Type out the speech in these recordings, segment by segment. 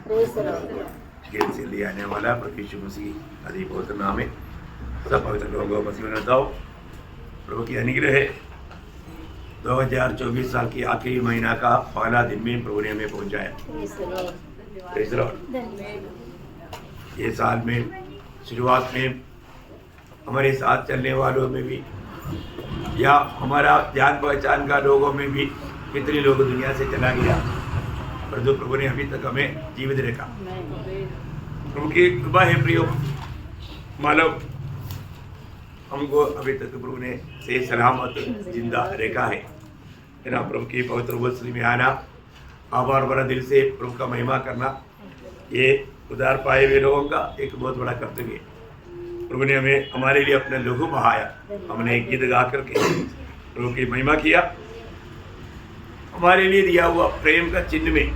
Jail से ले आने वाला प्रभु यीशु मसीह आदि पवित्र नाम है। सब पवित्र लोगों मसीह में रहता हो। प्रभु की अनुग्रह है। 2024 साल की आखिरी महीना का पहला दिन में प्रभु ने हमें पहुंचाया। Praise the Lord. ये साल में शुरुआत में हमारे साथ चलने वालों में भी या हमारा जान पहचान का लोगों में भी कितने लोग दुनिया से चला गया, परंतु प्रभु ने अभी तक हमें जीवित रखा। प्रभु की कृपा है प्रियो। मानव हमको अभी तक प्रभु ने सही सलामत जिंदा रखा है ना। प्रभु की पवित्र वचन में आना, आभार भरा दिल से प्रभु का महिमा करना, ये उधार पाए हुए लोगों का एक बहुत बड़ा कर्तव्य है। प्रभु ने हमें हमारे लिए अपने लहू बहाया। हमने एक गीत गा करके प्रभु की महिमा किया। हमारे लिए दिया हुआ प्रेम का चिन्ह में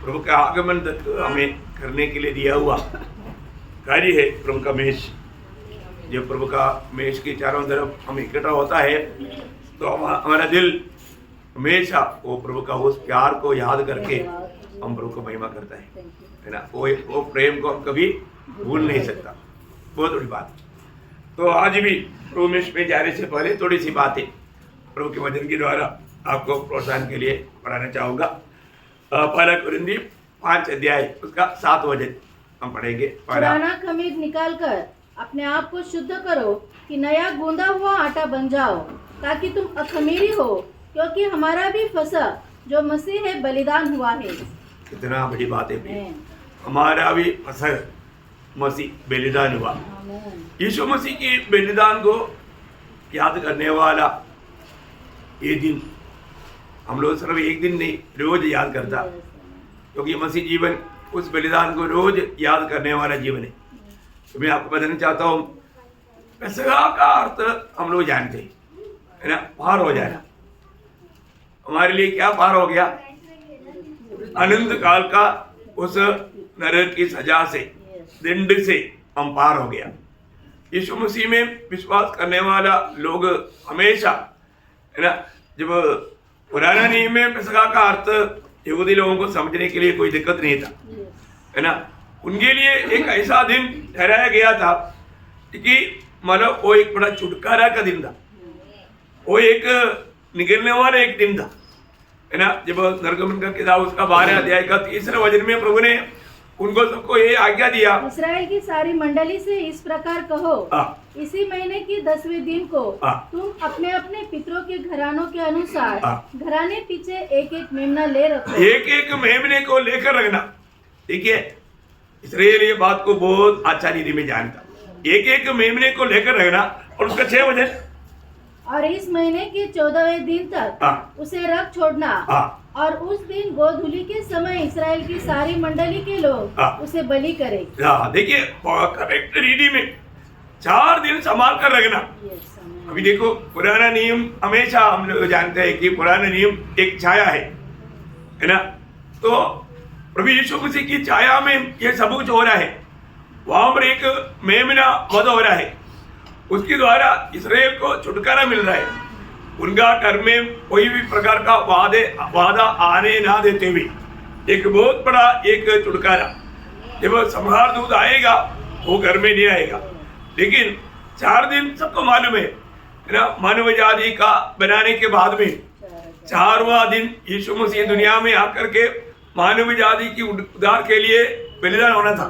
प्रभु का आगमन तक हमें करने के लिए दिया हुआ कार्य है प्रभु का मेष। जब प्रभु का मेष के चारों तरफ हम इकट्ठा होता है तो हमारा दिल हमेशा वो प्रभु का उस प्यार को याद करके हम प्रभु को महिमा करता है ना। वो प्रेम को हम कभी भूल नहीं सकता। बहुत बड़ी बात। तो आज भी प्रभु मेष में जाने से पहले थोड़ी सी बातें प्रभु के वचन के द्वारा आपको प्रोत्साहन के लिए पढ़ाना चाहूँगा। पहला कुरिन्थी 5 अध्याय उसका 7 वचन हम पढ़ेंगे। पुराना खमीर निकालकर अपने आप को शुद्ध करो कि नया गूंदा हुआ आटा बन जाओ, ताकि तुम अखमीरी हो, क्योंकि हमारा भी फसह जो मसीह है बलिदान हुआ है। कितना बड़ी बात है। हमारा भी फसह मसीह बलिदान हुआ। यीशु मसीह की बलिदान को याद करने वाला ये दिन हम लोग सिर्फ एक दिन नहीं रोज याद करता, क्योंकि मसीह जीवन उस बलिदान को रोज याद करने वाला जीवन है। तो मैं आपको बताना चाहता हूँ, पेसहा का अर्थ हम लोग जानते हैं, है ना। पार हो जाना। हमारे लिए क्या पार हो गया? अनंत काल का उस नरक की सजा से, दंड से हम पार हो गया। यीशु मसीह में विश्वास करने वाला लोग हमेशा, है ना, जब पुराना नियम में पेसहा का अर्थ यहूदी लोगों को समझने के लिए कोई दिक्कत नहीं था, है ना। उनके लिए एक ऐसा दिन ठहराया गया था कि मतलब वो एक बड़ा छुटकारा का दिन था। वो एक निकलने वाला एक दिन था, है ना। जब निर्गमन का किताब उसका 12 अध्याय का 3 वचन में प्रभु ने उनको सबको ये आज्ञा दिया, इस्राएल की सारी मंडली से इस प्रकार कहो, इसी महीने की 10वें दिन को तुम अपने अपने पितरों के घरानों के अनुसार घराने पीछे एक एक मेमना ले रखो। एक एक मेमने को लेकर रखना। देखिए, इस्राएल ये बात को बहुत अच्छा रीति में जानता। एक एक मेमने को लेकर रखना और उसका 6 वचन, और इस महीने के 14वें दिन तक उसे रख छोड़ना, और उस दिन गोधूली के समय इस्राएल की सारी मंडली के लोग उसे बलि करें। देखिए, करेक्ट रीति में 4 दिन संभाल कर रखना। अभी देखो, पुराना नियम हमेशा हम लोग जानते हैं कि पुराना नियम एक छाया है ना। तो प्रभु यीशु मसीह की छाया में ये सब कुछ हो रहा है। वहां पर एक मेमना वध हो रहा है, उसके द्वारा इस्राएल को छुटकारा मिल रहा है। उनका घर में कोई भी प्रकार का वादा आने ना देते हुए एक बहुत बड़ा एक छुटकारा। जब संहार दूत आएगा वो घर में नहीं आएगा, लेकिन 4 दिन सबको मालूम है ना। मानव जाति का बनाने के बाद में 4वां दिन यीशु मसीह दुनिया में आकर के मानव जाति की उद्धार के लिए बलिदान होना था।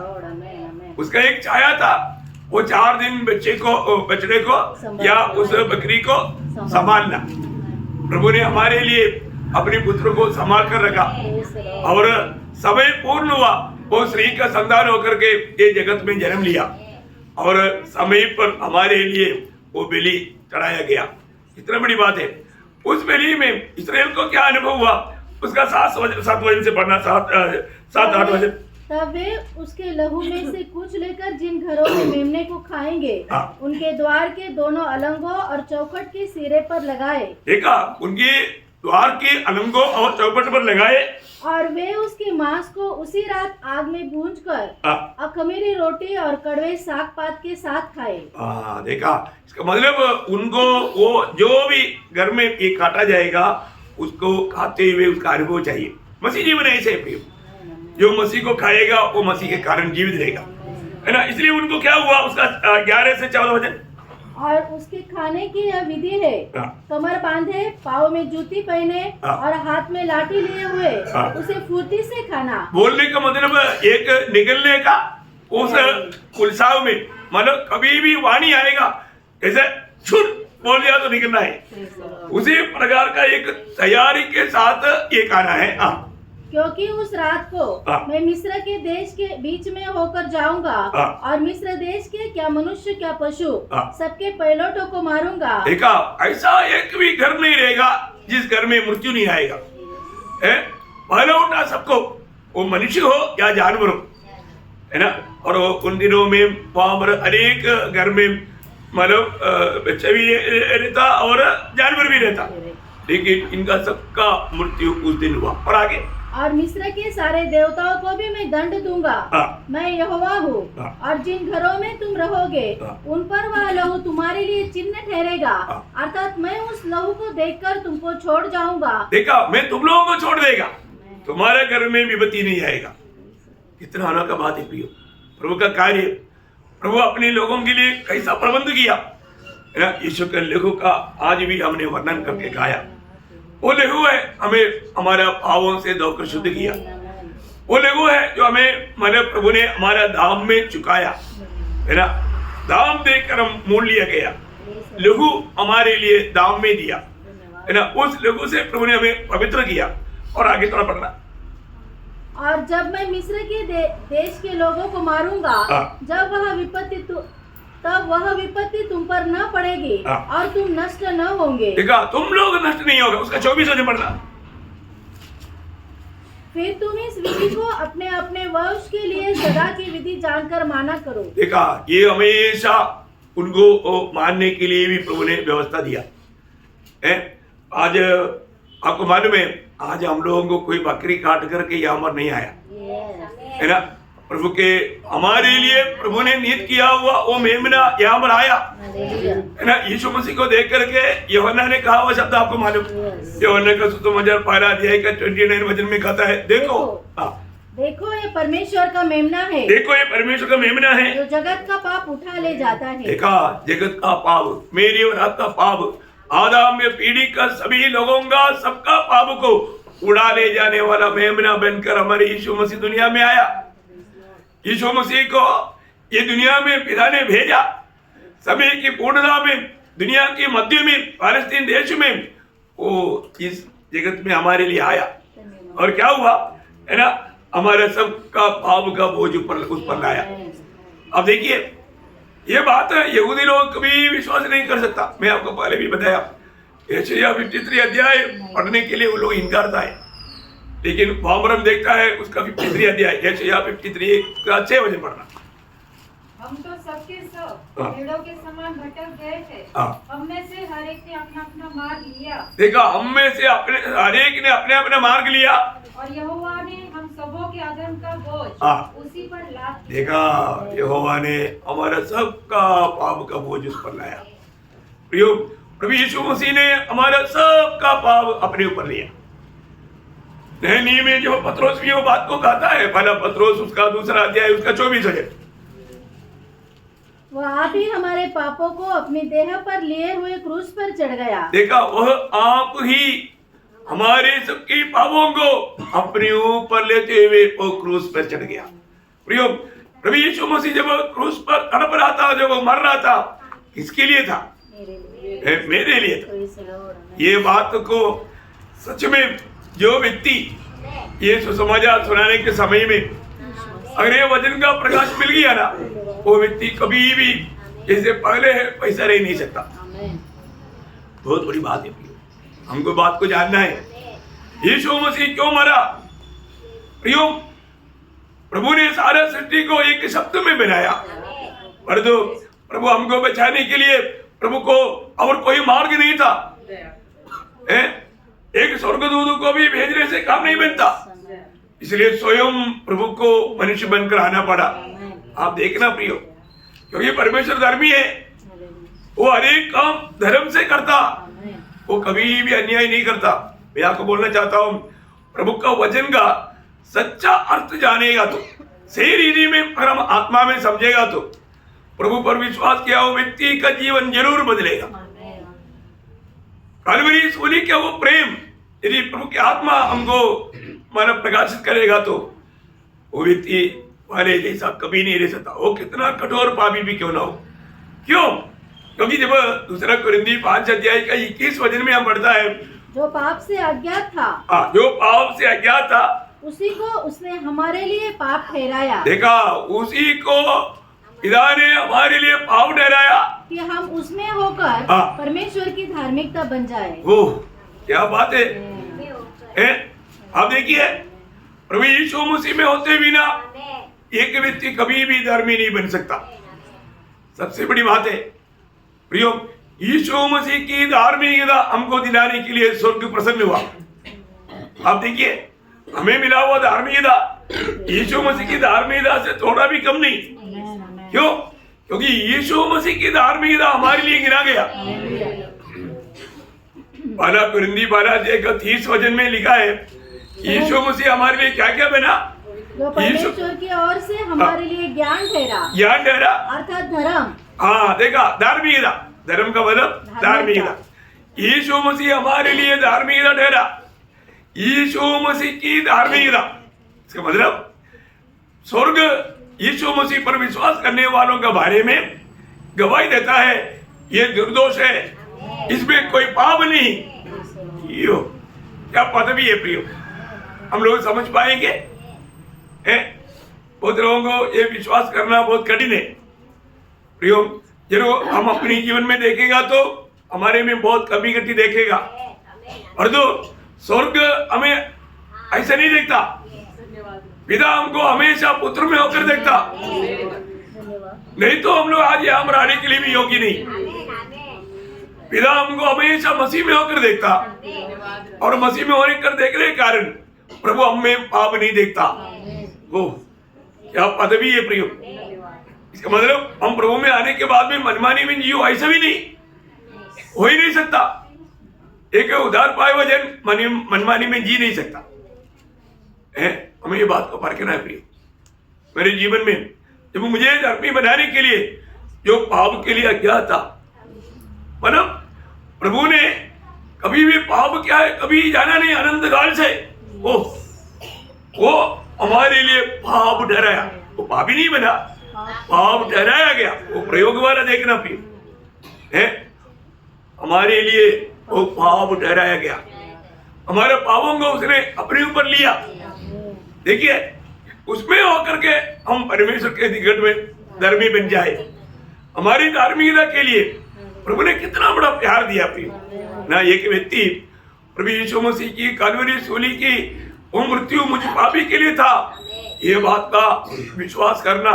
उसका एक छाया था। वो 4 दिन बछड़े को या उस बकरी को संभालना। प्रभु ने हमारे लिए अपने पुत्र को संभाल कर रखा, और समय पूर्ण हुआ। वो स्त्री का संतान होकर के ये जगत में जन्म लिया, और समय पर हमारे लिए वो बलि चढ़ाया गया। कितना बड़ी बात है। उस बलि में इस्राएल को क्या अनुभव हुआ, उसका 7 वचन से पढ़ना। 7-8 वचन। तब वे उसके लहू में से कुछ लेकर जिन घरों में मेमने को खाएंगे, उनके द्वार के दोनों अलंगों और चौखट के सिरे पर लगाए। देखा, उनके द्वार के अलंगों और चौखट पर लगाए, और वे उसके मांस को उसी रात आग में भूंजकर अखमीरी रोटी और कड़वे साग पात के साथ खाए। देखा, इसका मतलब उनको वो जो भी घर में ये काटा जाएगा उसको खाते हुए उसका अनुभव चाहिए। मसीह जीवन ऐसे है प्रिय। जो मसीह को खाएगा वो मसीह के कारण जीवित रहेगा, है ना। इसलिए उनको क्या हुआ, उसका 11 से 14 वचन, और उसके खाने की यह विधि है, कमर बांधे, पाँव में जूती पहने और हाथ में लाठी लिए हुए उसे फुर्ती से खाना। बोलने का मतलब एक निकलने का उस उल्साव में, मतलब कभी भी वाणी आएगा ऐसे छुट बोल दिया तो निकलना है, उसी प्रकार का एक तैयारी के साथ ये खाना है। क्योंकि उस रात को मैं मिस्र के देश के बीच में होकर जाऊंगा और मिस्र देश के क्या मनुष्य क्या पशु सबके पैलोटों को मारूंगा। देखा, ऐसा एक भी घर नहीं रहेगा जिस घर में मृत्यु नहीं आएगा, पैलोटा सबको, वो मनुष्य हो या जानवर हो, है ना। और उन दिनों में वहां पर अनेक घर में मतलब बच्चा भी रहता और जानवर भी रहता, लेकिन इनका सबका मृत्यु उस दिन हुआ। और आगे, और मिस्र के सारे देवताओं को भी मैं दंड दूंगा, मैं यहोवा हूँ। और जिन घरों में तुम रहोगे उन पर वह लहू तुम्हारे लिए चिन्ह ठहरेगा, अर्थात मैं उस लहू को देखकर तुमको छोड़ जाऊंगा। देखा, मैं तुम लोगों को छोड़ देगा, तुम्हारे घर में विपत्ति नहीं आएगा। कितना अनोखा बात है प्रियो, प्रभु का कार्य, प्रभु अपने लोगों के लिए कैसा प्रबंध किया, है ना। यीशु के लहू का आज भी हमने वर्णन करके गाया। वो लहू है हमें हमारा पापों से धोकर शुद्ध किया, वो लहू है जो हमें मतलब प्रभु ने हमारा दाम में चुकाया, है ना। दाम देकर हम मोल लिया गया, लहू हमारे लिए दाम में दिया, है ना। उस लहू से प्रभु ने हमें पवित्र किया। और आगे थोड़ा पढ़ना, और जब मैं मिस्र के देश के लोगों को मारूंगा, जब वह विपत्ति तुम पर न पड़ेगी और तुम नष्ट न होंगे। देखा, तुम लोग नष्ट नहीं होगा। उसका 24 वचन पढ़ना, फिर तुम इस विधि को अपने अपने वंश के लिए सदा की विधि जानकर माना करो। देखा, ये हमेशा उनको मानने के लिए भी प्रभु ने व्यवस्था दिया है। आज आपको मालूम है, आज हम लोगों को कोई बकरी काट करके यहाँ पर नहीं आया, है ना। प्रभु के हमारे लिए प्रभु ने नियत किया हुआ वो मेमना यहाँ पर आया, है ना। यीशु मसीह को देख करके यूहन्ना ने कहा वो शब्द आपको मालूम, यूहन्ना का सुसमाचार 12 अध्याय का 29 वचन में कहता है, देखो देखो ये परमेश्वर का मेमना है, देखो ये परमेश्वर का मेमना है जो जगत का पाप उठा ले जाता है। देखा, जगत का पाप, मेरी और आपका पाप, आदम में पीढ़ी का सभी लोगों का सबका पाप को उड़ा ले जाने वाला मेमना बनकर हमारे यीशु मसीह दुनिया में आया। यीशु मसीह को ये दुनिया में पिता ने भेजा, समय की पूर्णता में, दुनिया के मध्य में, फालस्तीन देश में वो इस जगत में हमारे लिए आया। और क्या हुआ, है ना, हमारे सबका पाप का बोझ उस पर लाया। अब देखिए, ये बात यहूदी लोग कभी विश्वास नहीं कर सकता। मैं आपको पहले भी बताया, यशायाह 53 अध्याय पढ़ने के लिए वो लोग इनकार था, लेकिन वहां पर हम देखता है उसका 53 अध्याय, यशायाह 53 का 6 वचन पढ़ना। हम तो सबके सब भेड़ों के समान भटक गए थे, हम में से हर एक ने अपना अपना मार्ग लिया। देखा, हम में से हर एक ने अपने अपना मार्ग लिया, और यहोवा ने हम सबों के अधर्म का बोझ उसी पर लाद दिया। देखा, यहोवा ने हमारा सबका पाप का बोझ उस पर लाया। प्रियो, प्रभु यीशु मसीह ने हमारा सबका पाप अपने ऊपर लिया। नहमी में जो पत्रोस भी वो बात को कहता है, पहला पत्रोस उसका 2 अध्याय उसका 24 वचन, वह आप ही हमारे पापों को अपनी देह पर लिए हुए क्रूस पर चढ़ गया। देखा, वह आप ही हमारे सबके पापों को अपने ऊपर लेते हुए वो क्रूस पर चढ़ गया। प्रियो, प्रभु यीशु मसीह जब क्रूस पर तड़प रहा था, जब वो मर रहा था, किसके लिए था? मेरे लिए था। ये बात को सच में जो व्यक्ति ये सुसमाचार सुनाने के समय में अगर ये वचन का प्रकाश मिल गया ना, वो व्यक्ति कभी भी जैसे पहले है वैसा रह नहीं सकता। बहुत बड़ी बात है, हमको बात को जानना है। यीशु मसीह क्यों मरा? प्रियो, प्रभु ने सारा सृष्टि को एक शब्द में बनाया, पर तो प्रभु हमको बचाने के लिए प्रभु को और कोई मार्ग नहीं था। एक स्वर्गदूत को भी भेजने से काम नहीं बनता, इसलिए स्वयं प्रभु को मनुष्य बनकर आना पड़ा। आप देखना प्रियो, क्योंकि परमेश्वर धर्मी है, वो हर एक काम धर्म से करता, वो कभी भी अन्याय नहीं करता। मैं आपको बोलना चाहता हूँ, प्रभु का वचन का सच्चा अर्थ जानेगा तो, सही रीति में अगर हम आत्मा में समझेगा तो प्रभु पर विश्वास किया वो व्यक्ति का जीवन जरूर बदलेगा। कलवरी सूली क्या वो प्रेम यदि प्रभु की आत्मा हमको मानव प्रकाशित करेगा तो वो व्यक्ति वाले जैसा कभी नहीं रह सकता, वो कितना कठोर पापी भी क्यों ना हो। क्यों? क्योंकि जब दूसरा कुरिन्थी 5 अध्याय का 21 वचन में हम पढ़ता है, जो पाप से अज्ञात था उसी को उसने हमारे लिए पाप ठहराया। देखा, उसी को पिता ने हमारे लिए पाप ठहराया कि हम उसमें होकर परमेश्वर की धार्मिकता बन जाए। वो क्या बात है, आप देखिए प्रभु यीशु मसीह में होते बिना एक व्यक्ति कभी भी धर्मी नहीं बन सकता। सबसे बड़ी बात है प्रियो, यीशु मसीह की धार्मिकता हमको दिलाने के लिए स्वर्ग प्रसन्न हुआ। आप देखिए हमें मिला हुआ धार्मिकता यीशु मसीह की धार्मिकता से थोड़ा भी कम नहीं। क्यों? क्योंकि यीशु मसीह की धार्मिकता हमारे लिए गिना गया। पहला कुरिन्थी 12:30 वचन में लिखा है यीशु मसीह हमारे लिए क्या क्या बना, जो परमेश्वर की ओर से हमारे लिए ज्ञान ठहरा अर्थात धर्म। हाँ देखा, धार्मिकता, धर्म का मतलब धार्मिकता। यीशु मसीह हमारे लिए धार्मिकता ठहरा, यीशु मसीह की धार्मिकता। इसका मतलब स्वर्ग यीशु मसीह पर विश्वास करने वालों के बारे में गवाही देता है, ये निर्दोष है, इसमें कोई पाप नहीं। यो क्या पदवी है प्रियो, हम लोग समझ पाएंगे? बहुत लोगों को ये विश्वास करना बहुत कठिन है प्रियो। जरूर हम अपने जीवन में देखेगा तो हमारे में बहुत कमी घटी देखेगा, और तो स्वर्ग हमें ऐसा नहीं देखता। पिता हमको हमेशा पुत्र में होकर देखता, नहीं तो हम लोग आज यहाँ रहने के लिए भी योग्य नहीं। पिता हमको हमेशा मसीह में होकर देखता, और मसीह में होने कर देखने के कारण प्रभु हम में पाप नहीं देखता। वो क्या पदवी है प्रियो। इसका मतलब हम प्रभु में आने के बाद में मनमानी में जियो, ऐसा भी नहीं, हो ही नहीं सकता। एक उधार पाए वजन मनमानी में जी नहीं सकता है। हमें ये बात को परखना है प्रिय। मेरे जीवन में जब मुझे धर्मी बनाने के लिए जो पाप के लिए अज्ञात था, मतलब प्रभु ने कभी भी पाप क्या है कभी जाना नहीं, अनंत काल से वो हमारे लिए पाप ठहराया। वो पापी नहीं बना, पाप ठहराया गया। वो प्रयोग वाला देखना प्रिय है, हमारे लिए वो पाप ठहराया गया। हमारे पापों को उसने अपने ऊपर लिया। देखिए उसमें होकर के हम परमेश्वर के निकट में धर्मी बन जाए। हमारी धार्मिकता के लिए प्रभु ने कितना बड़ा प्यार दिया प्रिय ना। एक व्यक्ति प्रभु यीशु मसीह की कलवरी सूली की वो मृत्यु मुझ पापी के लिए था, ये बात का विश्वास करना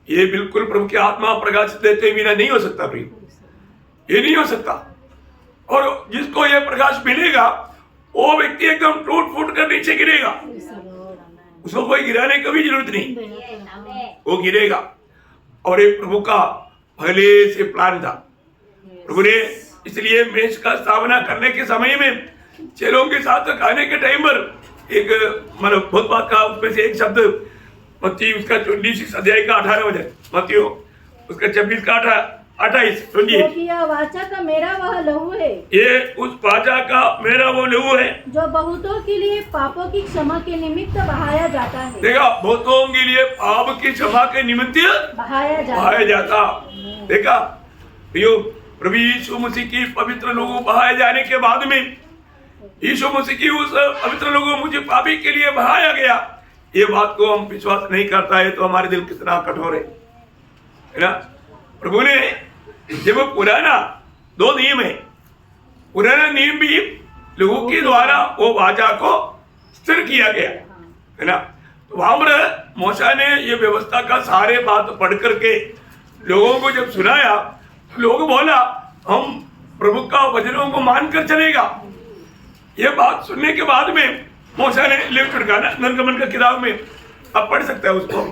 ये बिल्कुल प्रभु की आत्मा प्रकाश देते बिना नहीं हो सकता प्रिय, ये नहीं हो सकता। और जिसको ये प्रकाश मिलेगा वो व्यक्ति एकदम टूट फूट कर नीचे गिरेगा, उसको कोई गिराने की भी जरूरत नहीं, वो गिरेगा। और एक प्रभु का पहले से प्लान था। प्रभु ने इसलिए मेज का स्थापना करने के समय में चेलों के साथ खाने के टाइम पर एक मतलब बहुत बात का उसमें से एक शब्द मत्ती उसका 26 अध्याय का 18 वचन, मत्ती उसका 26 का 28 वाचा का मेरा वह लहू है, ये उस वाचा का मेरा वो लहू है जो बहुतों के लिए पापों की क्षमा के निमित्त बहाया जाता है। देखा, बहुतों के लिए पाप की क्षमा के निमित्त बहाया जाता। देखा प्रभु यीशु मसीह की पवित्र लोगों बहाए जाने के बाद में यीशु मसीह की उस पवित्र लोगों मुझे पापी के लिए बहाया गया, ये बात को हम विश्वास नहीं करता है तो हमारे दिल कितना कठोर है ना। प्रभु ने जब पुराना 2 नियम है, पुराना नियम भी लोगों के द्वारा वो वाचा को स्थिर किया गया है ना। तो वहां पर मूसा ने ये व्यवस्था का सारे बात पढ़ करके लोगों को जब सुनाया, लोग बोला हम प्रभु का वचनों को मानकर चलेगा। ये बात सुनने के बाद में मूसा ने लेविटिकस निर्गमन का किताब में आप पढ़ सकते हैं उसको,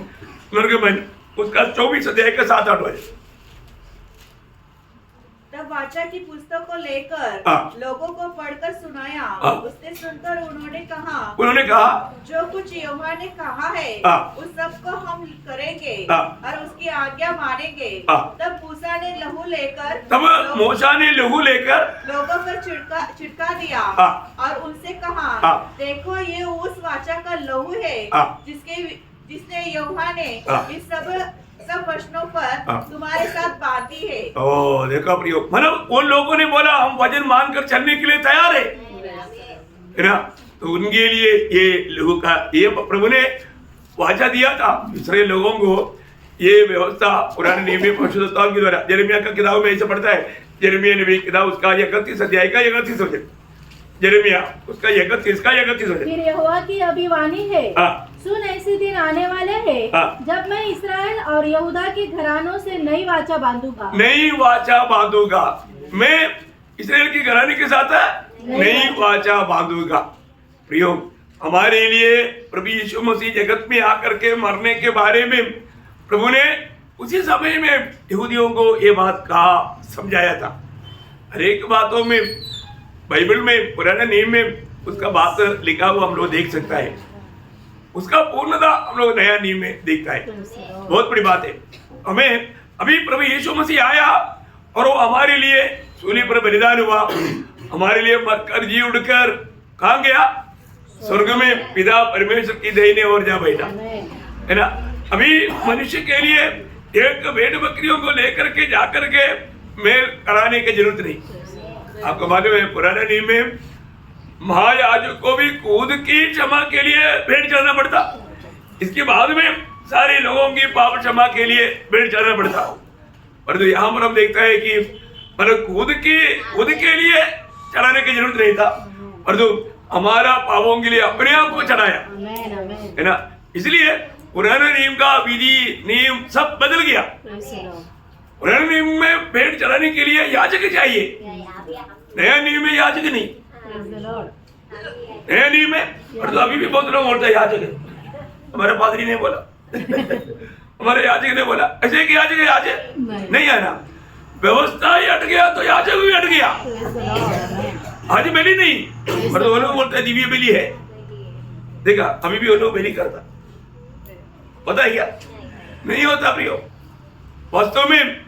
निर्गमन उसका 24 अध्याय का 7-8 वचन। तब वाचा की पुस्तक को लेकर हाँ। लोगों को पढ़कर सुनाया। हाँ। उसने सुनकर उन्होंने कहा जो कुछ यहोवा ने कहा है हाँ। उस सब को हम करेंगे हाँ। और उसकी आज्ञा मानेंगे। हाँ। तब मूसा ने लहू लेकर लोगों पर छिड़का दिया हाँ। और उनसे कहा हाँ। देखो ये उस वाचा का लहू है हाँ। जिसने यहोवा ने हाँ। इस सब वचनों पर हाँ। तुम्हारे साथ बांधी है। ओ देखो प्रियो, मतलब उन लोगों ने बोला हम वचन मानकर चलने के लिए तैयार है ना। तो उनके लिए ये लोगों का ये प्रभु ने वाचा दिया था दूसरे लोगों को। ये व्यवस्था पुराने नियम में पवित्रताओं के द्वारा यिर्मयाह का किताब में ऐसे पढ़ता है। यिर्मयाह नबी की किताब उसका 31 अध्याय का 31 वचन, यिर्मयाह उसका 31 का 31 वचन। फिर यहोवा की अभिवाणी है, हाँ। सुन ऐसे दिन आने वाले हैं हाँ। जब मैं इसराइल और यहूदा के घरानों से नई वाचा बांधूंगा। नई वाचा बांधूंगा, मैं इस्राएल के घराने के साथ नई वाचा बांधूंगा। प्रियो, हमारे लिए प्रभु यीशु मसीह जगत में आकर के मरने के बारे में प्रभु ने उसी समय में यहूदियों को ये बात कहा, समझाया था। हर एक बातों में बाइबल में पुराने नियम में उसका बात लिखा हुआ हम लोग देख सकता है। उसका पूर्णता हम लोग नया नियम में देखता है। बहुत बड़ी बात है। हमें अभी प्रभु यीशु मसीह आया और वो हमारे लिए सूली पर बलिदान हुआ, हमारे लिए मरकर जी उड़कर कहाँ गया? स्वर्ग में पिता परमेश्वर की दाहिने ओर जा बैठा, है ना। अभी मनुष्य के लिए एक भेड़ बकरियों को लेकर के जाकर के मेल कराने की जरूरत नहीं। आपको मालूम है पुराने नियम में महायाजक को भी कूद की क्षमा के लिए भेंट चढ़ाना पड़ता। इसके बाद में सारे लोगों की पाप क्षमा के लिए भेंट चढ़ाना पड़ता। परंतु यहाँ पर हम देखते हैं कि मतलब कूद के लिए चढ़ाने की जरूरत नहीं था, परंतु हमारा पापों के लिए अपने आप को चढ़ाया, है ना। इसलिए पुराने नियम का विधि नियम सब बदल गया। पुराने नियम में भेंट चढ़ाने के लिए याजक चाहिए, नया नियम में याजक नहीं। नया नियम में परंतु अभी भी बहुत लोग बोलते हैं याजक है। हमारे पादरी ने बोला हमारे याजक ने बोला ऐसे कि याजक नहीं है ना। व्यवस्था ही हट गया तो याजक भी हट गया। आज बलि नहीं, पर वो लोग बोलते हैं दिव्य बलि है। देखा अभी भी वो लोग बलि करता, पता है क्या? नहीं होता प्रियो। वास्तव में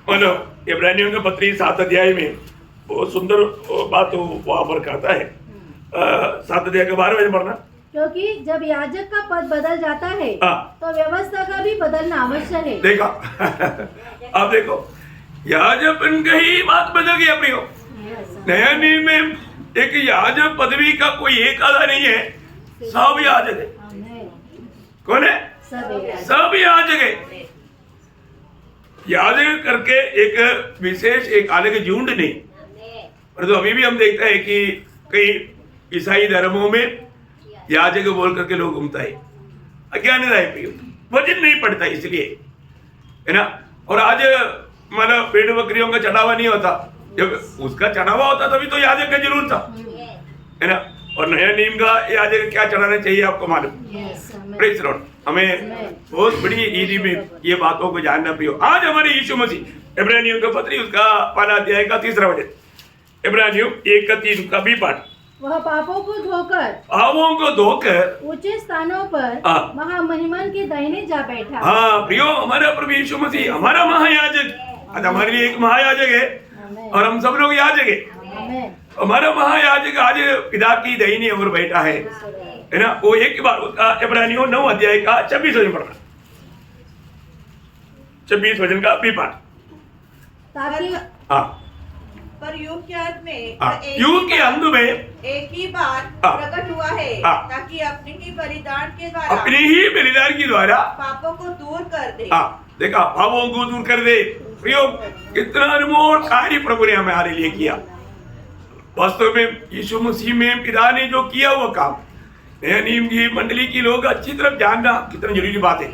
मतलब इब्रानियों के पत्री 7 अध्याय में बहुत सुंदर बात वहां पर कहता है। 7 अध्याय के 12 पढ़ना। क्योंकि जब याजक का पद बदल जाता है तो व्यवस्था का भी बदलना आवश्यक है। देखा आप देखो याजक का ही बात बदल गया प्रियो। नया नियम में एक याजक पदवी का कोई एक आधा नहीं है, सब याजक है। कौन है? सब याजक है। याजक करके एक विशेष एक अलग झुंड नहीं। परंतु अभी भी हम देखते हैं कि कई ईसाई धर्मों में याजक बोल करके लोग घूमता है। अज्ञानता है प्रियो, वचन नहीं पड़ता इसलिए, है ना। और आज मतलब भेड़ बकरियों का चढ़ावा नहीं होता, जब उसका चढ़ावा होता तभी तो याजक का जरूर था, है ना। और नया नियम का याजक क्या चढ़ाना चाहिए आपको मालूम? Praise Lord. हमें बहुत बड़ी ईदी में ये बातों को जानना प्रियो। आज हमारे यीशु मसीह इब्रानियों का पत्री उसका 5 अध्याय का 3 वचन, इब्रानियों 1:3 का भी पाठ। वह पापों को धोकर ऊंचे स्थानों पर महामहिमन के दाहिने जा बैठा। हाँ प्रियो, हमारा प्रभु यीशु मसीह हमारा महायाजक आज हमारे लिए एक महायाजक है और हम सब लोग याजक है। हमारा महायाजक आज पिता की दाहिनी ओर बैठा है ना। वो एक बार उसका इब्रानियों 9 अध्याय का 26 वचन पढ़ना। 26 वचन का भी पाठ। पर युग के अंत में युग के अंत में एक ही बार प्रकट हुआ है ताकि अपने ही बलिदान के द्वारा पापों को दूर कर दे। देखा, पापों को दूर कर दे। प्रियो, कितना अनमोल कार्य प्रभु ने हमारे लिए किया। वास्तव में यीशु मसीह में पिता ने जो किया वो काम नया नियम की मंडली की लोग अच्छी तरह जानना कितना जरूरी बात है।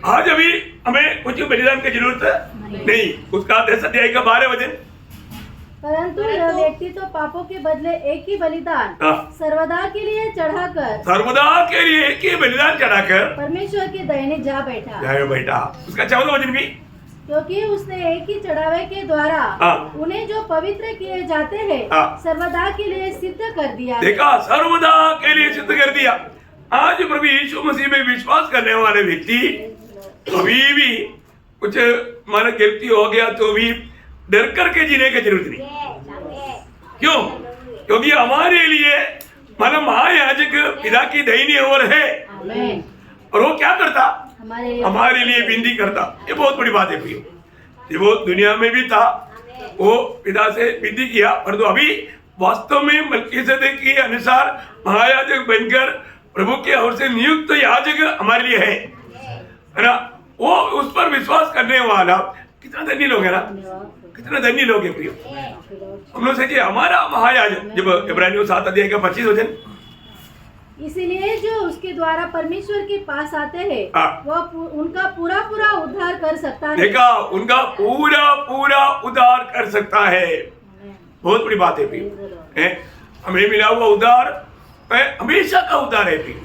आज अभी हमें कुछ बलिदान की जरूरत नहीं। उसका 10 अध्याय का 12 वचन, परंतु यह व्यक्ति तो पापों के बदले एक ही बलिदान सर्वदा के लिए एक ही बलिदान चढ़ाकर परमेश्वर के दाहिने जा बैठा। उसका 14 वचन भी क्योंकि उसने एक ही चढ़ावे के द्वारा उन्हें जो पवित्र किए जाते हैं सर्वदा के लिए सिद्ध कर दिया। देखा, सर्वदा के लिए सिद्ध कर दिया। आज प्रभु यीशु मसीह में विश्वास करने वाले व्यक्ति कभी भी कुछ माना गलती हो गया तो भी डर करके जीने की जरूरत नहीं। क्यों? क्योंकि हमारे लिए माना महायाजक पिता की दाहिनी ओर है और वो क्या करता? हमारे लिए विनती करता। ये बहुत बड़ी बात है प्रियो। ये वो दुनिया में भी था, वो पिता से विनती किया, परंतु अभी वास्तव में मल्कीसेदेक के अनुसार महायाजक बनकर प्रभु के ओर से नियुक्त याजक हमारे लिए है ना। वो उस पर विश्वास करने वाला कितना धन्य लोग है ना, कितना धन्य लोग है प्रियो। हम लोग सोचिए हमारा महायाजक, जब इब्रानियों 7 अध्याय का 25 वचन, इसीलिए जो उसके द्वारा परमेश्वर के पास आते हैं वो उनका पूरा पूरा उद्धार कर सकता है। देखा, उनका पूरा पूरा उद्धार कर सकता है। बहुत बड़ी बात है प्रियो। हमें मिला हुआ उद्धार हमेशा का उद्धार है प्रियो।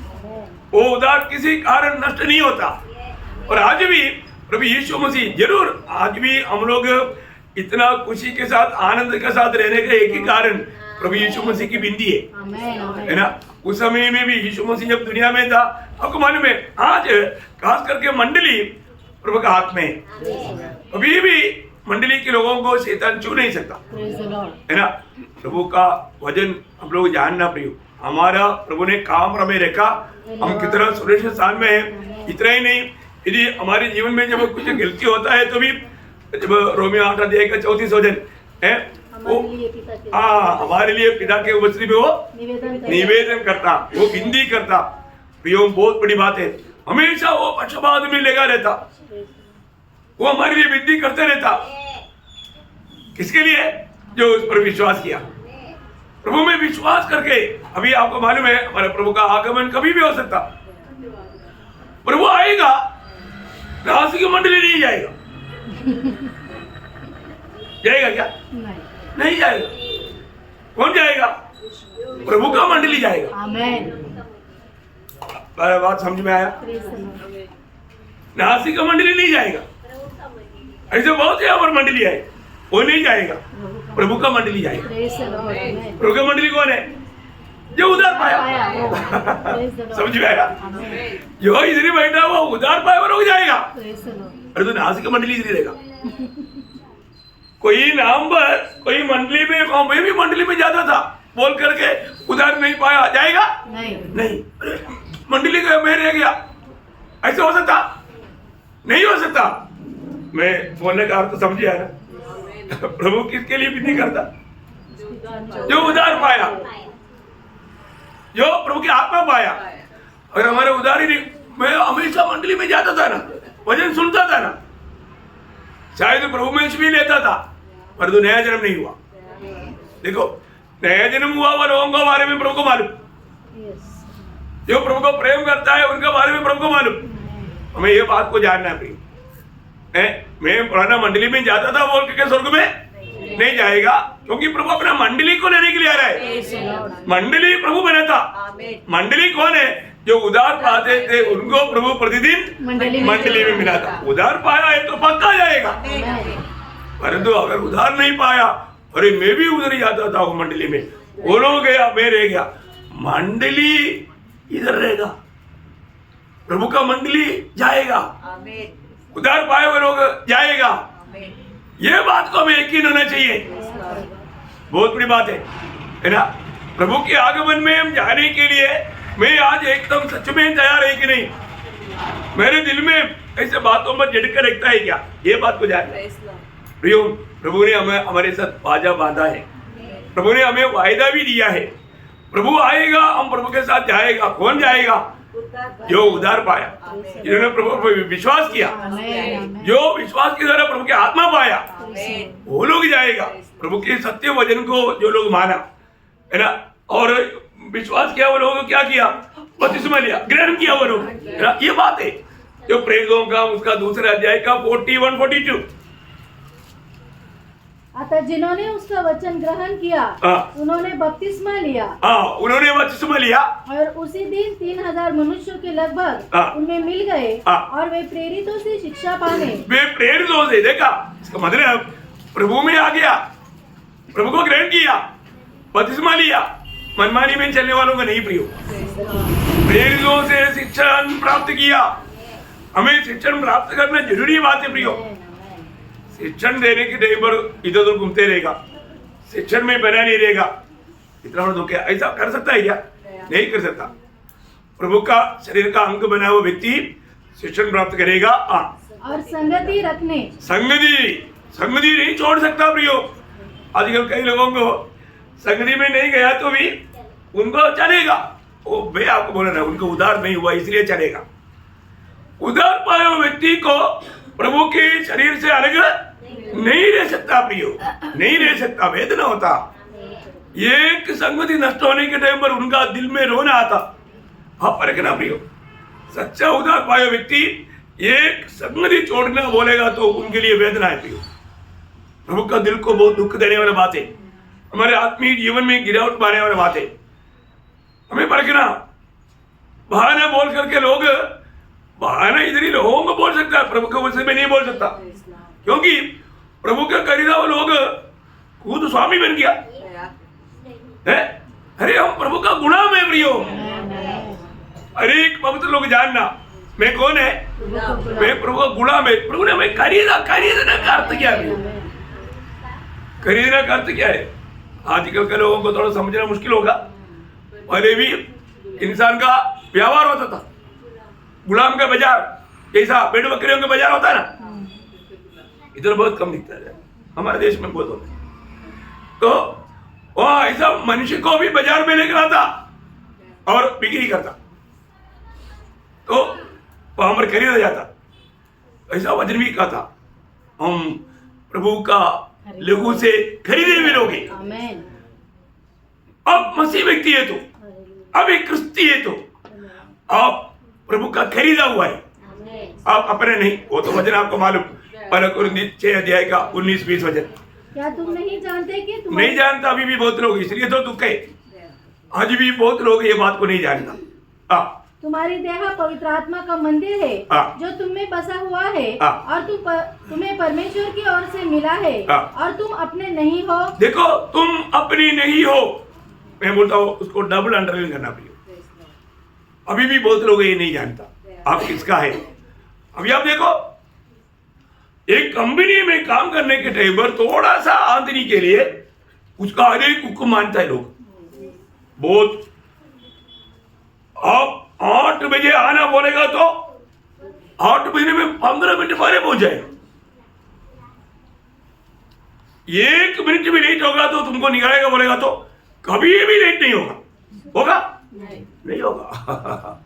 वो उद्धार किसी कारण नष्ट नहीं होता। और आज भी प्रभु यीशु मसीह, जरूर आज भी हम लोग इतना खुशी के साथ आनंद के साथ रहने का एक ही कारण प्रभु यीशु मसीह की बिंदी है ना। उस समय में भी यीशु मसीह जब दुनिया में था, आपको मालूम है आज खास करके मंडली प्रभु का हाथ में है। अभी भी मंडली के लोगों को शैतान छू नहीं सकता है ना। प्रभु का वचन हम लोग जानना प्रियो। हमारा प्रभु ने काम हमें रखा, हम कितना सुरक्षित स्थान में है। इतना ही नहीं, यदि हमारे जीवन में जब कुछ गलती होता है तो भी जब रोमियो 8 अध्याय का 34 वचन है, हमारे लिए पिता के उपस्थिति में वो निवेदन करता, वो विनती करता। प्रियो, बहुत बड़ी बात है। हमेशा वो पक्षपात में लगा रहता, वो हमारे लिए विनती करते रहता। किसके लिए? जो उस पर विश्वास किया, प्रभु में विश्वास करके। अभी आपको मालूम है हमारे प्रभु का आगमन कभी भी हो सकता। प्रभु आएगा, राशि की मंडली नहीं जाएगा। जाएगा क्या? नहीं जाएगा। कौन जाएगा? प्रभु का मंडली जाएगा। आमेन। बात समझ में आया? नासी का मंडली नहीं जाएगा। ऐसे बहुत से और मंडली है, वो नहीं जाएगा। प्रभु का मंडली जाएगा। प्रभु का मंडली कौन है? जो उधार पाया। समझ में आया? जो इधर ही बैठा हुआ उधार पाया वो रुक जाएगा। अरे तो नासी का मंडली इधर रहेगा। कोई नाम पर कोई मंडली में, मैं भी मंडली में जाता था बोल करके उधार नहीं पाया, जाएगा? नहीं। मंडली का मैं रह गया, ऐसे हो सकता? नहीं हो सकता। मैं बोलने का अर्थ समझिए ना। प्रभु किसके लिए भी नहीं करता? जो उधार पाया, जो प्रभु की आत्मा पाया। अगर हमारे उधार ही नहीं, मैं हमेशा मंडली में जाता था ना, वचन सुनता था ना, शायद प्रभु में भी लेता था, पर तो नया जन्म नहीं हुआ। देखो, नया जन्म हुआ वो लोगों के बारे में प्रभु को मालूम। जो प्रभु को प्रेम करता है उनके बारे में प्रभु को मालूम। हमें ये बात को जानना है। मैं पुराना मंडली में जाता था बोल के स्वर्ग में नहीं जाएगा, क्योंकि प्रभु अपना मंडली को लेने के लिए आ रहा है। मंडली प्रभु बनाता। मंडली कौन है? जो उधार पाते थे उनको प्रभु प्रतिदिन मंडली में मिलाता। उधार पाया है तो पक्का जाएगा। परंतु अगर उधार नहीं पाया, अरे मैं भी उधर ही जाता था वो मंडली में, वो लोग गया मैं रह गया, मंडली इधर रहेगा, प्रभु का मंडली जाएगा। उधार पाए हुए लोग जाएगा। ये बात को हमें यकीन होना चाहिए। बहुत बड़ी बात है ना। प्रभु के आगमन में हम जाने के लिए मैं आज एकदम सच में तैयार है कि नहीं? मेरे दिल में ऐसे बातों पर जड़कर रखता है क्या? ये बात को जानना। प्रियो, प्रभु ने हमें हमारे साथ वादा बांधा है। प्रभु ने हमें वायदा भी दिया है। प्रभु आएगा, हम प्रभु के साथ जाएगा। कौन जाएगा? जो उधार पाया, जिन्होंने प्रभु पर विश्वास किया, जो विश्वास के द्वारा प्रभु की आत्मा पाया, वो लोग जाएगा। प्रभु के सत्य वचन को जो लोग माना है ना, और विश्वास किया, वो लोगों को क्या किया? बपतिस्मा लिया, ग्रहण किया वो लोग, है ना। ये बात है जो प्रेरितों का उसका 2 अध्याय का 41-42 अतः जिन्होंने उसका वचन ग्रहण किया उन्होंने बपतिस्मा लिया। उन्होंने बपतिस्मा लिया और उसी दिन 3000 मनुष्यों के लगभग उनमें मिल गए और वे प्रेरितों से शिक्षा पाने। वे प्रेरितों से, देखा इसका मतलब प्रभु में आ गया, प्रभु को ग्रहण किया, बपतिस्मा लिया, मनमानी में चलने वालों का नहीं प्रियो, प्रेरितों से शिक्षण प्राप्त किया। हमें शिक्षण प्राप्त करना जरूरी बात है प्रियो। शिक्षण देने के टाइम पर इधर उधर घूमते रहेगा, शिक्षण में बना नहीं रहेगा, इतना बड़ा दुख है। ऐसा कर सकता है क्या? नहीं कर सकता। प्रभु का शरीर का अंग बना हुआ व्यक्ति शिक्षण प्राप्त करेगा। और संगति रखने, संगति नहीं छोड़ सकता प्रियो। आजकल कई लोगों को संगति में नहीं गया तो भी उनको चलेगा। वो भाई आपको बोला ना, उनको उधार नहीं हुआ इसलिए चलेगा। उधार पाए हुए व्यक्ति को प्रभु के शरीर से अलग नहीं रह सकता प्रियो, नहीं रह सकता, वेदना होता। एक संगति नष्ट होने के टाइम पर उनका दिल में रोना आता। आप परखना प्रियो, सच्चा उधार पाए व्यक्ति एक संगति छोड़ना बोलेगा तो उनके लिए वेदना है प्रियो। प्रभु का दिल को बहुत दुख देने वाला बात है, हमारे आत्मीय जीवन में गिरावट पाने वाला बात है। हमें परखना, बहाना बोल करके लोग, बहाना इधर ही लोगों को बोल सकता है, प्रभु के वचन में नहीं बोल सकता, क्योंकि प्रभु के खरीदा वो लोग खुद स्वामी बन गया है। अरे हम प्रभु का गुलाम है प्रियो। अरे एक पवित्र लोग जानना, मैं कौन है? मैं प्रभु का गुलाम है। प्रभु ने हमें खरीदा। खरीदने का अर्थ क्या है? खरीदने का अर्थ क्या है? आजकल के लोगों को थोड़ा समझना मुश्किल होगा। पहले भी इंसान का व्यवहार होता था, गुलाम का बाजार जैसा भेड़ बकरियों का बाजार होता है ना, इधर बहुत कम दिखता है, हमारे देश में बहुत होता है। तो वह ऐसा मनुष्य को भी बाजार में लेकर आता और बिक्री करता, तो वहां पर खरीदा जाता। ऐसा वचन भी कहा था, हम प्रभु का लहू से खरीदे हुए लोग हैं। अब मसीह व्यक्ति है तो, अब एक क्रिस्ती है तो आप प्रभु का खरीदा हुआ है, आप अपने नहीं। वो तो वचन आपको मालूम, 6 अध्याय का 19-20 वचन। क्या तुम नहीं जानते कि तुम नहीं जानता अभी भी बहुत लोग, इसलिए तो दुख है। आज भी बहुत लोग ये बात को नहीं जानता। तुम्हारी देह पवित्र आत्मा का मंदिर है जो तुम में बसा हुआ है और तुम्हें परमेश्वर की ओर से मिला है और तुम अपने नहीं हो। देखो, तुम अपनी नहीं हो, मैं बोलता हूँ उसको डबल अंडरलाइन करना पड़ेगा। अभी भी बहुत लोग ये नहीं जानता आप किसका है। अभी आप देखो, एक कंपनी में काम करने के टाइम पर थोड़ा सा आमदनी के लिए उसका हर एक हुक्म मानता है लोग बहुत। आप 8 बजे आना बोलेगा तो 8 बजे में 15 मिनट पहले पहुंच जाएगा। 1 मिनट भी लेट होगा तो तुमको निकालेगा बोलेगा तो कभी भी लेट नहीं होगा। होगा? नहीं होगा।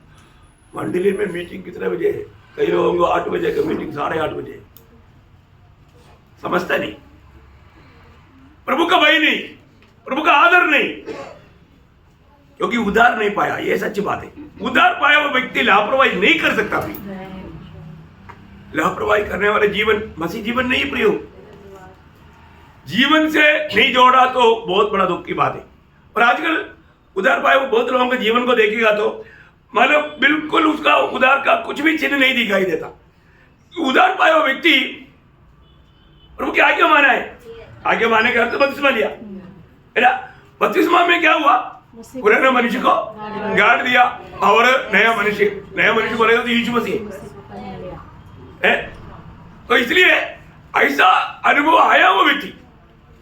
मंडली में मीटिंग कितने बजे है? कई लोगों को 8 बजे का मीटिंग 8:30 बजे। समझता नहीं, प्रभु का भय नहीं, प्रभु का आदर नहीं, क्योंकि उधार नहीं पाया। ये सच्ची बात है। उधार पाया वो व्यक्ति लापरवाही नहीं कर सकता। लापरवाही करने वाले जीवन मसीह जीवन नहीं प्रियो। जीवन से नहीं जोड़ा तो बहुत बड़ा दुख की बात है। और आजकल उधार पाए वो बहुत लोगों के जीवन को देखेगा तो मतलब बिल्कुल उसका उधार का कुछ भी चिन्ह नहीं दिखाई देता। उधार पाया हुआ व्यक्ति प्रभु की आज्ञा माना है, आज्ञा माने का अर्थ बपतिस्मा लिया है ना। बपतिस्मा में क्या हुआ? पुराने मनुष्य को गाड़ दिया और नया मनुष्य बोलेगा तो यीशु मसीह है। तो इसलिए ऐसा अनुभव आया वो व्यक्ति।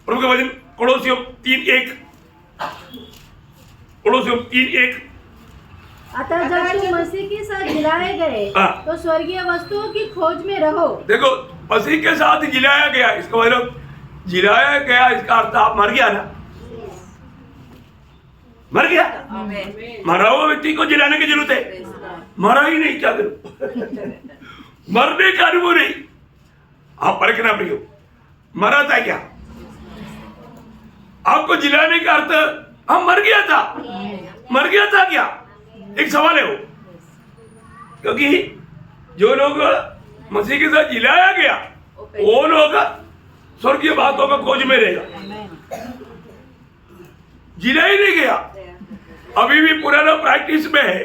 प्रभु के वचन कोलोसियों 3:1 अतः जब तुम मसीह के साथ जिलाए गए तो स्वर्गीय वस्तुओं की खोज में रहो। देखो, मसीह के साथ जिलाया गया, इसका मतलब जिलाया गया, इसका अर्थ आप मर गया ना, मर गया। मरा हुआ व्यक्ति को जिलाने की जरूरत है? मरा ही नहीं, क्या करूं? मरने का अनुभव नहीं। आप परखना प्रियो, मरा था क्या? आपको जिलाने का अर्थ हम मर गया था। मर गया था क्या? एक सवाल है वो। क्योंकि जो लोग मसीह के साथ जिलाया गया वो लोग स्वर्गीय बातों का खोज में रहेगा। जीना ही नहीं गया, अभी भी पुराना प्रैक्टिस में है,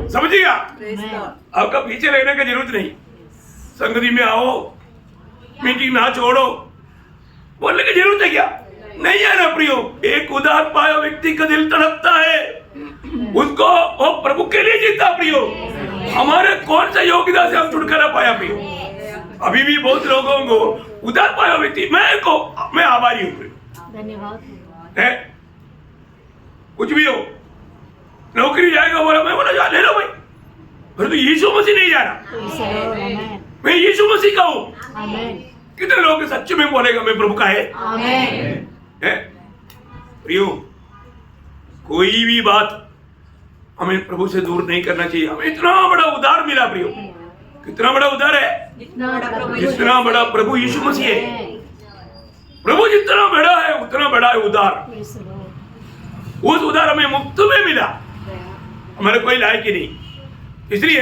समझिएगा। आपका पीछे रहने की जरूरत नहीं, संगति में आओ, मीटिंग ना छोड़ो, बोलने की जरूरत है क्या? नहीं है ना प्रियो। एक उदार पाया व्यक्ति का दिल तड़पता है, उसको वो प्रभु के लिए जीता प्रियो। हमारे कौन सा योग्यता से हम छुटकारा पाया प्रियो? अभी भी बहुत लोगों को उदार पाया व्यक्ति, मैं आभारी हूँ प्रियो। धन्यवाद। है कुछ भी हो, नौकरी जाएगा, बोला मैं बोला जा ले लो भाई, फिर तो यीशु मसीह नहीं जा रहा, मैं यीशु मसीह का हूँ। कितने लोग सच्चे में बोलेगा मैं प्रभु का है? है प्रियो, कोई भी बात हमें प्रभु से दूर नहीं करना चाहिए। हमें इतना बड़ा उद्धार मिला प्रियो, कितना बड़ा उद्धार है, जितना बड़ा प्रभु यीशु मसीह है। प्रभु जितना बड़ा है उतना बड़ा है उद्धार। उस उद्धार हमें मुफ्त में मिला, हमारे कोई लायक ही नहीं। इसलिए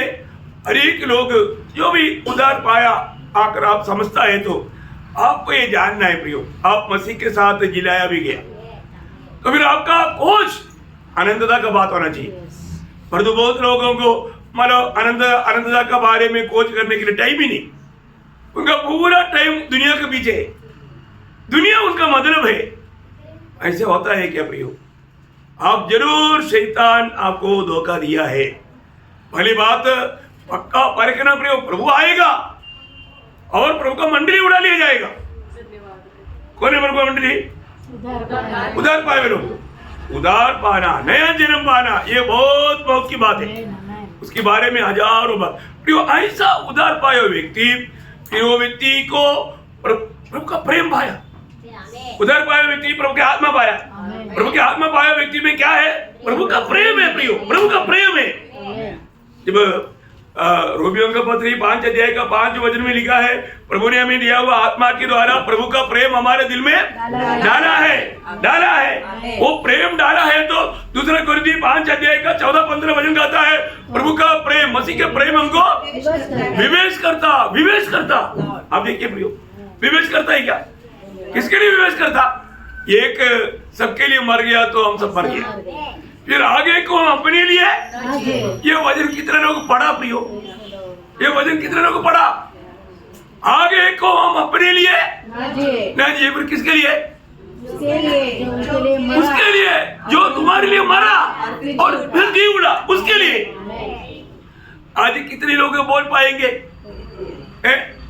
हर एक लोग जो भी उद्धार पाया आकर आप समझता है तो आपको ये जानना है प्रियो, आप मसीह के साथ जिलाया भी गया तो फिर आपका खोज आनंदता का बात होना चाहिए। परंतु बहुत लोगों को मतलब आनंदता का बारे में खोज करने के लिए टाइम ही नहीं, उनका पूरा टाइम दुनिया के पीछे है, दुनिया उनका मतलब है। ऐसे होता है क्या प्रियो? आप जरूर शैतान आपको धोखा दिया है। पहली बात पक्का परखना प्रियो, प्रभु आएगा और प्रभु का मंडली उड़ा लिया जाएगा। कौन है प्रभु का मंडली? उधार पाए लोग। उधार पाना, नया जन्म पाना, ये बहुत बहुत की बात है, उसके बारे में हजारों बात। प्रियो ऐसा उधार पाया व्यक्ति, फिर वो व्यक्ति को प्रभु का प्रेम पाया। उधार पाया व्यक्ति प्रभु के आत्मा पाया। प्रभु के आत्मा पाया व्यक्ति में क्या है? प्रभु का प्रेम है प्रियो, प्रभु का प्रेम है। जब रोमियों का पत्री 5 अध्याय का 5 वचन में लिखा है, प्रभु ने हमें दिया हुआ आत्मा के द्वारा प्रभु का प्रेम हमारे दिल में डाला है। वो प्रेम डाला है तो दूसरा कुरिन्थी 5 अध्याय का 14-15 वचन कहता है, प्रभु का प्रेम, मसीह के प्रेम हमको विवेश करता। आप देखिए प्रियो, विवेश करता है क्या? किसके लिए विवेश करता? एक सबके लिए मर गया तो हम सब मर गए, फिर आगे को हम अपने लिए। ये वचन कितने लोग पढ़ा प्रियो? ये वचन कितने लोग पढ़ा? आगे को हम अपने लिए नहीं जी, फिर किसके लिए? उसके लिए जो तुम्हारे लिए मरा और फिर जी उड़ा, उसके लिए। आज कितने लोग बोल पाएंगे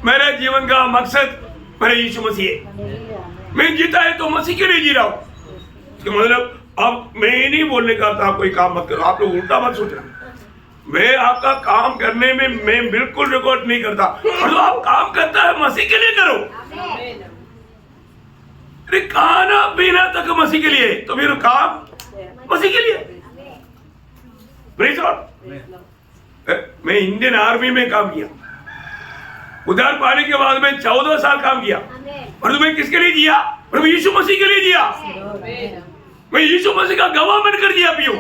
मेरे जीवन का मकसद मेरे यीशु मसीह है, मैं जीता है तो मसीह के लिए जी रहा हूं। इसका मतलब अब मैं नहीं बोलने का था कोई काम मत करो, आप लोग उल्टा मत सोचना। मैं आपका काम करने में मैं बिल्कुल रिकॉर्ड नहीं करता, और जो आप काम करता है मसीह के लिए करो। अरे खाना पीना तक मसीह के लिए, तो फिर काम मसीह के लिए। मैं इंडियन आर्मी में काम किया, उधार पाने के बाद मैं 14 साल काम किया, और मैं किसके लिए जिया? प्रभु यीशु मसीह के लिए जिया। मैं यीशु मसीह का गवाह बनकर जिया पियो।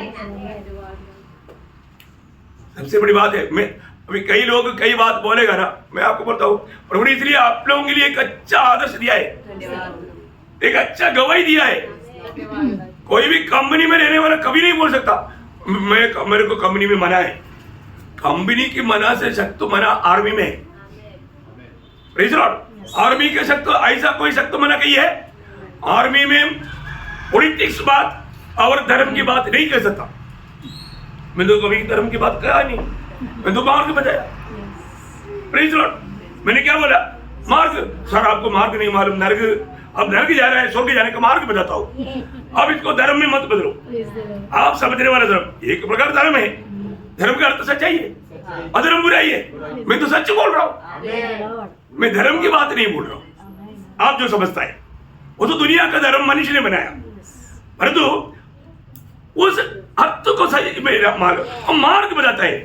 सबसे बड़ी बात है, मैं अभी कई लोग कई बात बोलेगा ना, मैं आपको बोलता हूँ प्रभु ने इसलिए आप लोगों के लिए एक अच्छा आदर्श दिया है, एक अच्छा गवाही दिया है। कोई भी कंपनी में रहने वाला कभी नहीं बोल सकता मेरे को कंपनी में मना है। कंपनी की मना से सख्त मना आर्मी में है। Praise Lord. आर्मी के सख्त ऐसा कोई सख्त मना कही है? आर्मी में पॉलिटिक्स बात और धर्म की बात नहीं कर सकता। मैं तो कभी धर्म की बात कहा नहीं, मैं तो मार्ग बताया। Praise Lord. मैंने क्या बोला? मार्ग। सर आपको मार्ग नहीं मालूम, नर्क, अब नर्क जा रहा है, स्वर्ग जाने का मार्ग बताता हूँ। अब इसको धर्म में मत बदलो। आप समझने वाला धर्म एक प्रकार धर्म है, धर्म का अर्थ सच्चाई है, अधर्म बुराई है। मैं तो सच बोल रहा हूँ, मैं धर्म की बात नहीं बोल रहा हूँ। आप जो समझता है वो तो दुनिया का धर्म मनुष्य ने बनाया, परंतु उस अर्थ को सही मार्ग बताता है।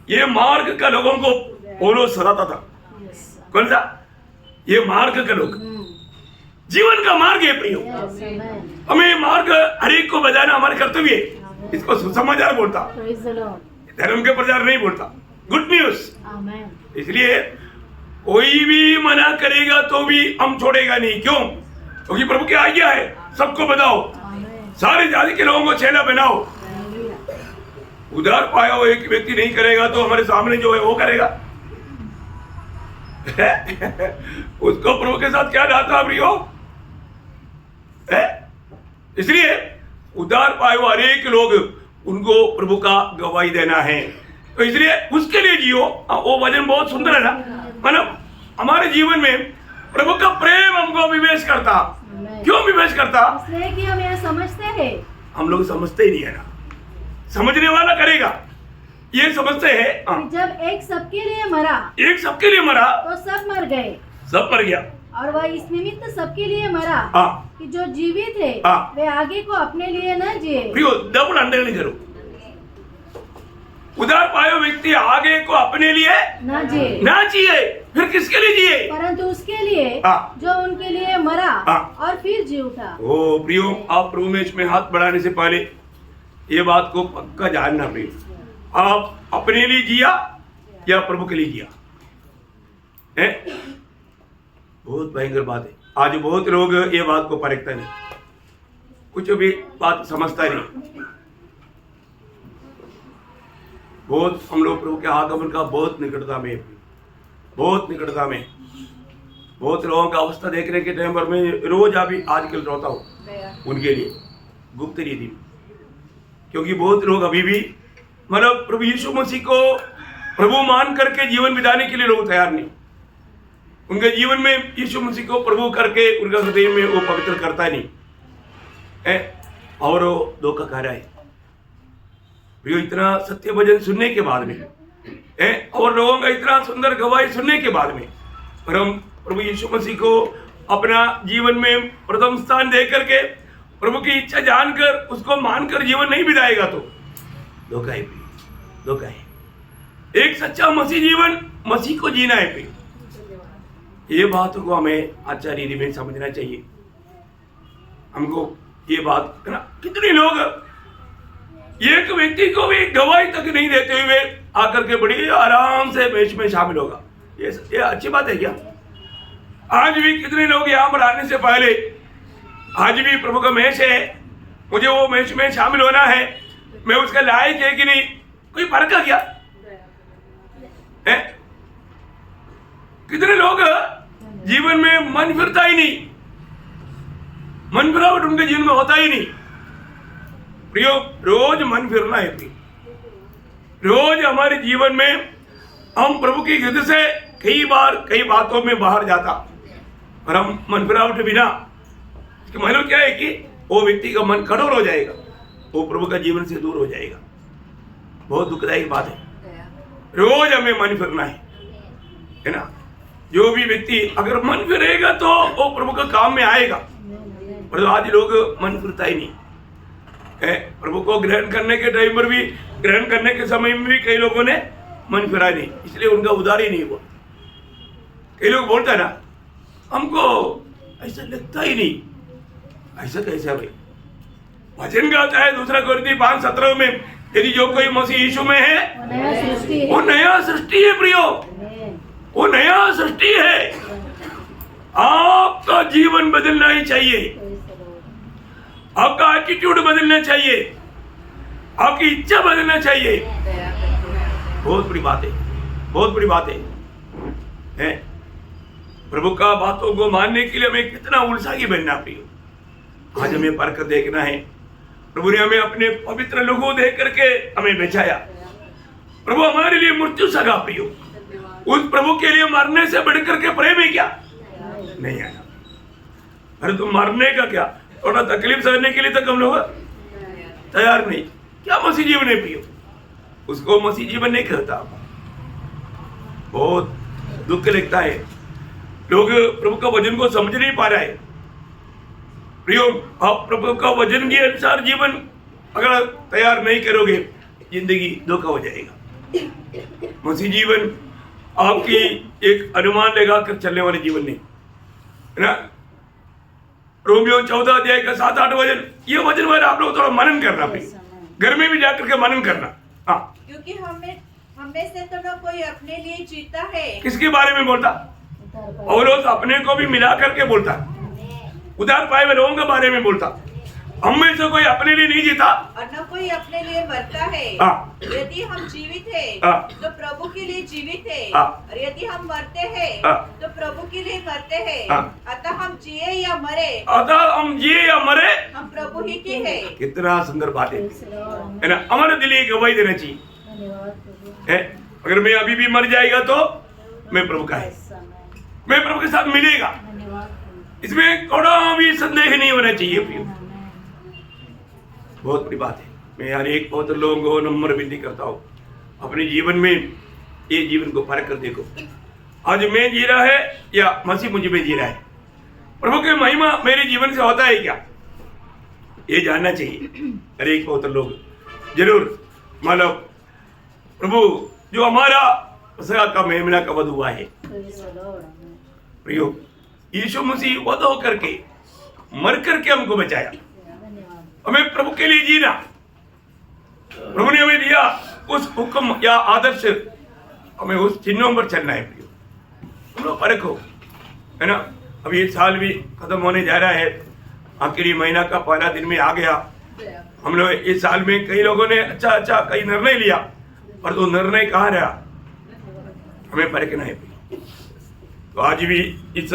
ये मार्ग का लोगों को पोलो सताता था। कौन सा? ये मार्ग का लोग, जीवन का मार्ग है प्रियो। हमें मार्ग हरेक को बताना हमारे कर्तव्य है। इसको सुसमाचार बोलता, धर्म के प्रचार नहीं बोलता, गुड न्यूज। इसलिए कोई भी मना करेगा तो भी हम छोड़ेगा नहीं। क्यों? क्योंकि प्रभु की आज्ञा है, सबको बताओ, सारे जाति के लोगों को चेला बनाओ। उधार पाया हुआ एक व्यक्ति नहीं करेगा तो हमारे सामने जो है वो करेगा। उसको प्रभु के साथ क्या नाता प्रियो? इसलिए उधार पाए हुए हरेक लोग उनको प्रभु का गवाही देना है। तो इसलिए उसके लिए जियो। वो वचन बहुत सुंदर है ना, मतलब हमारे जीवन में प्रभु का प्रेम हमको विवेश करता। क्यों विवेश करता? इसलिए कि हम यह समझते हैं। हम लोग समझते ही नहीं है ना, समझने वाला करेगा। ये समझते हैं जब एक सबके लिए मरा, एक सबके लिए मरा तो सब मर गए, सब मर गया। और वह इस निमित्त सबके लिए मरा कि जो जीवित है वे आगे को अपने लिए न जिए। डबल अंडरलाइन करो, उधार पाए व्यक्ति आगे को अपने लिए न जिए, ना जिए, फिर किसके लिए जिए? परंतु उसके लिए जो उनके लिए मरा और फिर जी उठा। ओ प्रियो, आप प्रभु में इसमें हाथ बढ़ाने से पहले ये बात को पक्का जानना प्रियो, आप अपने लिए जिया या प्रभु के लिए जिया है? बहुत भयंकर बात है। आज बहुत लोग ये बात को परखता नहीं, कुछ भी बात समझता नहीं। बहुत हम लोग प्रभु के आगमन का बहुत निकटता में, बहुत निकटता में, बहुत लोगों का अवस्था देखने के टाइम पर मैं रोज अभी आजकल रोता हूँ उनके लिए गुप्त रीति में। क्योंकि बहुत लोग अभी भी मतलब प्रभु यीशु मसीह को प्रभु मान करके जीवन बिताने के लिए लोग तैयार नहीं। उनके जीवन में यीशु मसीह को प्रभु करके उनका हृदय में वो पवित्र करता नहीं है, और वो धोखा खा रहा है। इतना सत्य भजन सुनने के बाद में और लोगों का इतना सुंदर गवाही सुनने के बाद में, पर हम प्रभु यीशु मसीह को अपना जीवन में प्रथम स्थान दे करके प्रभु की इच्छा जानकर उसको मानकर जीवन नहीं बिताएगा तो धोखा है, धोखा है। एक सच्चा मसीह जीवन मसीह को जीना है प्रिय। ये बात को हमें अच्छा रीति में समझना चाहिए। हमको ये बात ना, कितने लोग एक व्यक्ति को भी गवाही तक नहीं देते हुए आकर के बड़ी आराम से मैच में शामिल होगा। ये अच्छी बात है क्या? आज भी कितने लोग यहाँ पर आने से पहले आज भी प्रभु का मैच है, मुझे वो मैच में शामिल होना है, मैं उसका लायक है कि नहीं, कोई फर्क है क्या? है? कितने लोग जीवन में मन फिरता ही नहीं, मन फिरावट उनके जीवन में होता ही नहीं। प्रियो, रोज मन फिरना है प्रिय। रोज हमारे जीवन में हम प्रभु की गिरद से कई बार कई बातों में बाहर जाता, और हम मन फिरावट बिना, इसका मतलब क्या है कि वो व्यक्ति का मन कठोर हो जाएगा, वो प्रभु का जीवन से दूर हो जाएगा। बहुत दुखदायक बात है। रोज हमें मन फिरना है ना। जो भी व्यक्ति अगर मन फिरेगा तो वो प्रभु का काम में आएगा, और आज लोग मन फिरता ही नहीं है। प्रभु को ग्रहण करने के टाइम पर भी, ग्रहण करने के समय में भी कई लोगों ने मन फिरा नहीं, इसलिए उनका उद्धार ही नहीं हुआ। कई लोग बोलता है ना, हमको ऐसा लगता ही नहीं। ऐसा कैसा भाई? वचन गाता है 2 कोरिन्थियों 5:17 में, यदि जो कोई मसीह यीशु में है वो नया सृष्टि है प्रियो, वो नया सृष्टि है। आपका जीवन बदलना ही चाहिए, आपका एटीट्यूड बदलना चाहिए, आपकी इच्छा बदलना चाहिए। बहुत बड़ी बात है, बहुत बड़ी बात है। प्रभु का बातों को मानने के लिए हमें कितना उत्साही बनना प्रियो। आज हमें परख देखना है। प्रभु ने हमें अपने पवित्र लोगों देख करके हमें बचाया। प्रभु हमारे लिए मृत्यु सगा प्रियो। उस प्रभु के लिए मरने से बढ़कर के प्रेम है क्या? नहीं आया। अरे तुम मरने का क्या, थोड़ा तकलीफ सहने के लिए तक हम लोग तैयार नहीं। क्या मसीह जीवन है प्रियो? उसको मसीह जीवन नहीं कहता। बहुत दुख लगता है, लोग प्रभु का वचन को समझ नहीं पा रहा है प्रियो। आप प्रभु का वचन के अनुसार जीवन अगर तैयार नहीं करोगे, जिंदगी धोखा हो जाएगा। मसीह जीवन आपकी एक अनुमान लगाकर चलने वाले जीवन नहीं है ना। रोमियो 14 अध्याय का 7-8 वचन, ये वचन वाले आप लोग थोड़ा मनन करना, घर में भी जाकर के मनन करना। हाँ, क्योंकि हमें हम में से तो न कोई अपने लिए जीता है। किसके बारे में बोलता? और वो तो अपने को भी मिला करके बोलता, उधार पाए हुए लोगों के बारे में बोलता। हम में से कोई अपने लिए नहीं जीता और न कोई अपने लिए मरता है। यदि हम जीवित हैं तो प्रभु के लिए जीवित है, और यदि हम मरते हैं तो प्रभु के लिए मरते हैं। अतः हम जिए या मरे हम प्रभु ही के हैं। कितना सुंदर बात है ना। हमारे दिल एक गवाही देना चाहिए, अगर मैं अभी भी मर जाएगा तो मैं प्रभु का है, मैं प्रभु के साथ मिलेगा, इसमें थोड़ा भी संदेह नहीं होना चाहिए। बहुत बड़ी बात है। मैं हर एक बहुत लोगों को नम्र विनती करता हूँ, अपने जीवन में ये जीवन को फर्क कर देखो, आज मैं जी रहा है या मसीह मुझ में जी रहा है, प्रभु की महिमा मेरे जीवन से होता है क्या, ये जानना चाहिए हर एक बहुत लोग। जरूर मानो प्रभु जो हमारा सगा का मेमना का वध हुआ है, प्रियो यीशु मसीह वध होकर के मर करके हमको बचाया, हमें प्रभु के लिए जीना प्रभु ने हमें दिया उस हुक्म या आदर्श, हमें उस चिन्हों पर चलना है। प्रियो हम लोग परखो, है ना। अब ये साल भी खत्म होने जा रहा है, आखिरी महीना का पहला दिन में आ गया। हम लोग इस साल में कई लोगों ने अच्छा कई निर्णय लिया, पर तो निर्णय कहाँ रहा, हमें परखना है। तो आज भी इस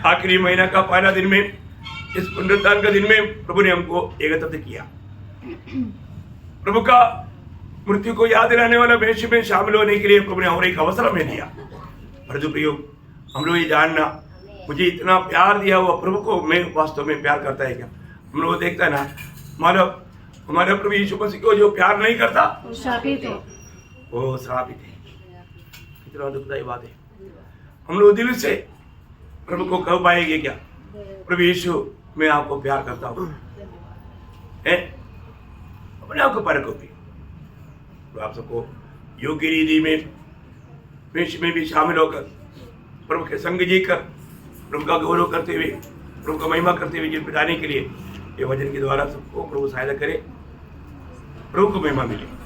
आखिरी महीना का पहला दिन में, इस पुनरुत्थान का दिन में प्रभु ने हमको एकत्रित किया, प्रभु का मृत्यु को याद दिलाने वाला वेश में शामिल होने के लिए प्रभु ने और एक अवसर हमें दिया। पर जो प्रियो हम लोग ये जानना, मुझे इतना प्यार दिया हुआ प्रभु को मैं वास्तव में प्यार करता है क्या? हम लोग देखता है ना, हमारा प्रभु यीशु मसीह को जो प्यार नहीं करता वो श्रापित है। कितना दुखदायी बात है। हम लोग दिल से प्रभु को कह पाएंगे क्या, प्रभु यीशु मैं आपको प्यार करता हूँ, अपने आप को परखो भी। तो आप सबको योग्य रीति में वेश में भी शामिल होकर प्रभु के संग जी कर प्रभु का गौरव करते हुए, प्रभु का महिमा करते हुए जीवन बिताने के लिए ये वचन के द्वारा सबको प्रभु सहायता करे, प्रभु को महिमा मिले।